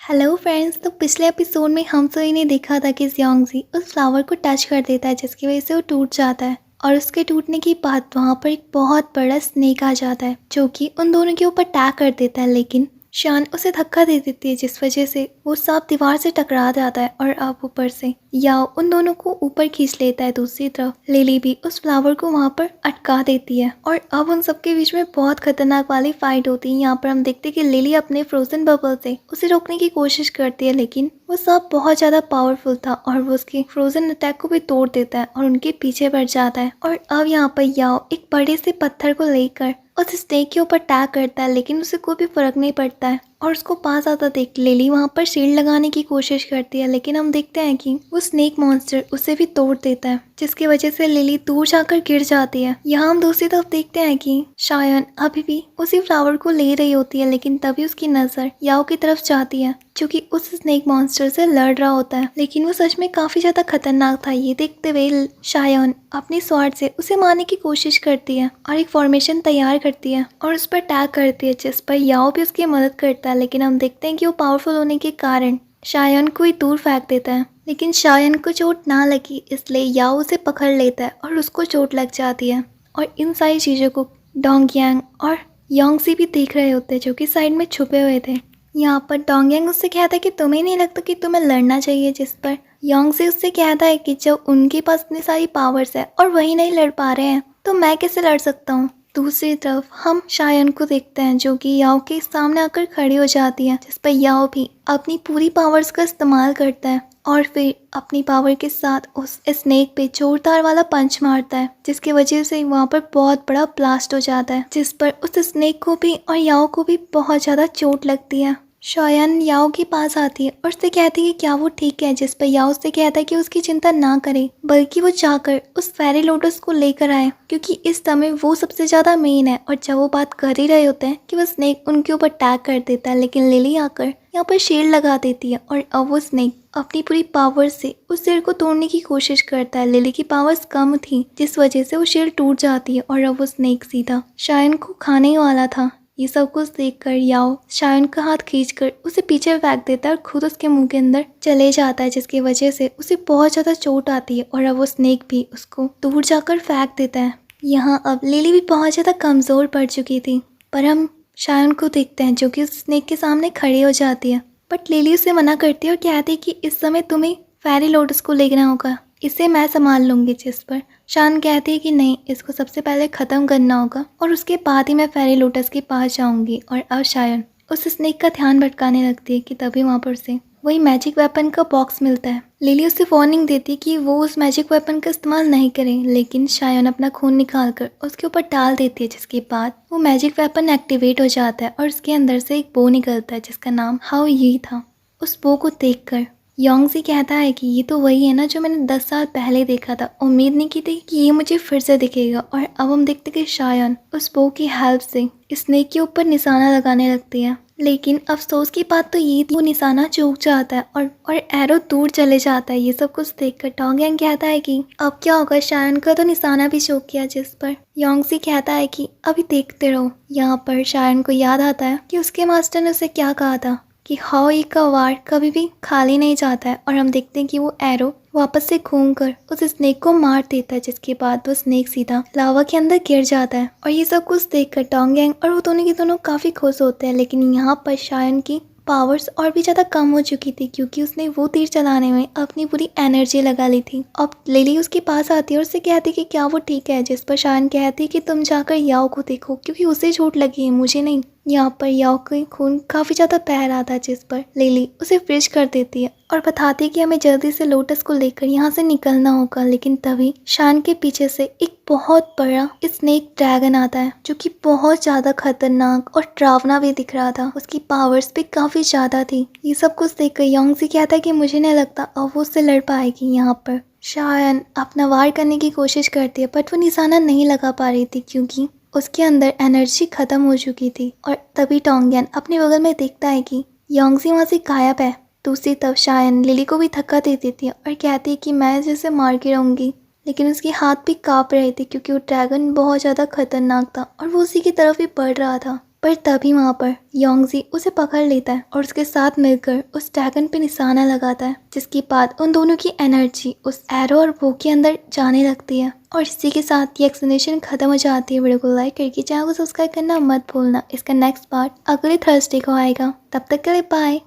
Hello friends. तो पिछले episode में हम सभी ने देखा था कि ज़ियोंगजी उस फ्लावर को टच कर देता है जिसकी वजह से वो टूट जाता है और उसके टूटने के बाद वहाँ पर एक बहुत बड़ा स्नेक आ जाता है जो कि उन दोनों के ऊपर अटैक कर देता है। लेकिन शान उसे धक्का दे देती है जिस वजह से वो सांप दीवार से टकरा जाता है और अब ऊपर से याओ उन दोनों को ऊपर खींच लेता है। दूसरी तरफ लिली भी उस फ्लावर को वहाँ पर अटका देती है और अब उन सबके बीच में बहुत खतरनाक वाली फाइट होती है। यहाँ पर हम देखते हैं कि लिली अपने फ्रोजन बबल से उसे रोकने की कोशिश करती है लेकिन वो सांप बहुत ज्यादा पावरफुल था और वो उसके फ्रोजन अटैक को भी तोड़ देता है और उनके पीछे बढ़ जाता है। और अब यहाँ पर याओ एक बड़े से पत्थर को लेकर उस स्नेक के ऊपर अटैक करता है लेकिन उसे कोई भी फर्क नहीं पड़ता है और उसको पास आता देख लिली वहाँ पर शील्ड लगाने की कोशिश करती है लेकिन हम देखते हैं कि वो स्नेक मॉन्स्टर उसे भी तोड़ देता है जिसकी वजह से लिली दूर जाकर गिर जाती है। यहाँ हम दूसरी तरफ देखते हैं कि शायन अभी भी उसी फ्लावर को ले रही होती है लेकिन तभी उसकी नजर याओ की तरफ जाती है जो कि उस स्नेक मॉन्स्टर से लड़ रहा होता है लेकिन वो सच में काफी ज्यादा खतरनाक था। ये देखते हुए शायन अपनी स्वार्ड से उसे मारने की कोशिश करती है और एक फॉर्मेशन तैयार करती है और उस पर अटैक करती है जिस पर याओ भी उसकी मदद करता है। लेकिन हम देखते हैं कि वो पावरफुल होने के कारण शायन को ही दूर फेंक देता है लेकिन शायन को चोट ना लगी इसलिए याओ उसे पकड़ लेता है और उसको चोट लग जाती है। और इन सारी चीज़ों को डोंगयांग और योंगजी भी देख रहे होते हैं जो कि साइड में छुपे हुए थे। यहाँ पर डोंगयांग उससे कहता है कि तुम्हें नहीं लगता कि तुम्हें लड़ना चाहिए, जिस पर योंगजी उससे कहता है कि जब उनके पास इतनी सारी पावर्स है और वही नहीं लड़ पा रहे हैं तो मैं कैसे लड़ सकता हूँ। दूसरी तरफ हम शायन को देखते हैं जो कि याओ के सामने आकर खड़ी हो जाती है जिस पर याओ भी अपनी पूरी पावर्स का इस्तेमाल करता है और फिर अपनी पावर के साथ उस स्नेक पे जोरदार वाला पंच मारता है जिसकी वजह से वहाँ पर बहुत बड़ा ब्लास्ट हो जाता है जिस पर उस स्नेक को भी और याओ को भी बहुत ज़्यादा चोट लगती है। शायन याओ के पास आती है और उससे कहती है कि क्या वो ठीक है, जिस पर याओ उससे कहता है कि उसकी चिंता ना करे बल्कि वो जाकर उस फेरी लोटस को लेकर आए क्योंकि इस समय वो सबसे ज्यादा मेन है। और जब वो बात कर ही रहे होते हैं कि वो स्नेक उनके ऊपर अटैक कर देता है लेकिन लिली आकर यहाँ पर शील्ड लगा देती है और अब वो स्नेक अपनी पूरी पावर से उस शील्ड को तोड़ने की कोशिश करता है। लिली की पावर्स कम थी जिस वजह से वो शील्ड टूट जाती है और अब वो स्नेक सीधा शायन को खाने ही वाला था। ये सब कुछ देखकर याओ शायन का हाथ खींचकर उसे पीछे फेंक देता है और खुद उसके मुंह के अंदर चले जाता है जिसकी वजह से उसे बहुत ज्यादा चोट आती है और अब वो स्नेक भी उसको दूर जाकर फेंक देता है। यहाँ अब लिली भी बहुत ज्यादा कमजोर पड़ चुकी थी पर हम शायन को देखते हैं जो कि उस स्नेक के सामने खड़ी हो जाती है बट लिली उसे मना करती है और कहती है कि इस समय तुम्हें फेरी लोटस को लेना होगा, इसे मैं संभाल लूंगी। जिस पर शान कहती है कि नहीं, इसको सबसे पहले ख़त्म करना होगा और उसके बाद ही मैं फेरी लोटस के पास जाऊंगी। और अब शायन उस स्नेक का ध्यान भटकाने लगती है कि तभी वहाँ पर से वही मैजिक वेपन का बॉक्स मिलता है। लिली उसे वार्निंग देती है कि वो उस मैजिक वेपन का इस्तेमाल नहीं करे लेकिन शायन अपना खून निकाल कर उसके ऊपर डाल देती है जिसके बाद वो मैजिक वेपन एक्टिवेट हो जाता है और उसके अंदर से एक बो निकलता है जिसका नाम हाओ यी था। उस बो को देखकर योंगजी कहता है कि ये तो वही है ना जो मैंने 10 साल पहले देखा था, उम्मीद नहीं की थी कि ये मुझे फिर से दिखेगा। और अब हम देखते कि शायन उस बो की हेल्प से स्नेक के ऊपर निशाना लगाने लगती है लेकिन अफसोस की बात तो ये थी वो निशाना चूक जाता है और एरो दूर चले जाता है। ये सब कुछ देखकर डोंगयांग कहता है कि अब क्या होगा, शायन का तो निशाना भी चूक गया। जिस पर योंगजी कहता है कि अभी देखते रहो। यहाँ पर शायन को याद आता है कि उसके मास्टर ने उसे क्या कहा था कि हाओ यी का वार कभी भी खाली नहीं जाता है। और हम देखते हैं कि वो एरो वापस से घूमकर उस स्नेक को मार देता है जिसके बाद वो स्नेक सीधा लावा के अंदर गिर जाता है। और ये सब कुछ देखकर डोंगयांग और वो दोनों के दोनों काफी खुश होते हैं लेकिन यहाँ पर शायन की पावर्स और भी ज्यादा कम हो चुकी थी क्योंकि उसने वो तीर चलाने में अपनी पूरी एनर्जी लगा ली थी। अब लिली उसके पास आती है और उससे कहती है कि क्या वो ठीक है, जिस पर शायन कहती है कि तुम जाकर याओ को देखो क्योंकि उसे चोट लगी है, मुझे नहीं। यहाँ पर याओ का खून काफी ज्यादा बह रहा था जिस पर लिली उसे फ्रिज कर देती है और बताती है कि हमें जल्दी से लोटस को लेकर यहाँ से निकलना होगा। लेकिन तभी शान के पीछे से एक बहुत बड़ा स्नेक ड्रैगन आता है जो कि बहुत ज्यादा खतरनाक और डरावना भी दिख रहा था। उसकी पावर्स भी काफी ज्यादा थी। ये सब कुछ देखकर योंगजी कहता है कि मुझे नहीं लगता अब वो उससे लड़ पाएगी। यहाँ पर शायन अपना वार करने की कोशिश करती है बट वो निशाना नहीं लगा पा रही थी क्योंकि उसके अंदर एनर्जी खत्म हो चुकी थी। और तभी डोंगयांग अपने बगल में देखता है कि योंगजी वहाँ से गायब है। दूसरी तरफ शायन लिली को भी धक्का दे देती है और कहती है कि मैं जैसे मार के रहूंगी लेकिन उसके हाथ भी कांप रहे थे क्योंकि वो ड्रैगन बहुत ज़्यादा खतरनाक था और वो उसी की तरफ ही बढ़ रहा था। पर तभी वहाँ पर योंगजी उसे पकड़ लेता है और उसके साथ मिलकर उस ड्रैगन पे निशाना लगाता है, जिसके बाद उन दोनों की एनर्जी उस एरो और बो के अंदर जाने लगती है। और इसी के साथ ये एक्सप्लेनेशन खत्म हो जाती है। वीडियो को लाइक करके चैनल को सब्सक्राइब करना मत भूलना। इसका नेक्स्ट पार्ट अगले थर्सडे को आएगा। तब तक के लिए बाय।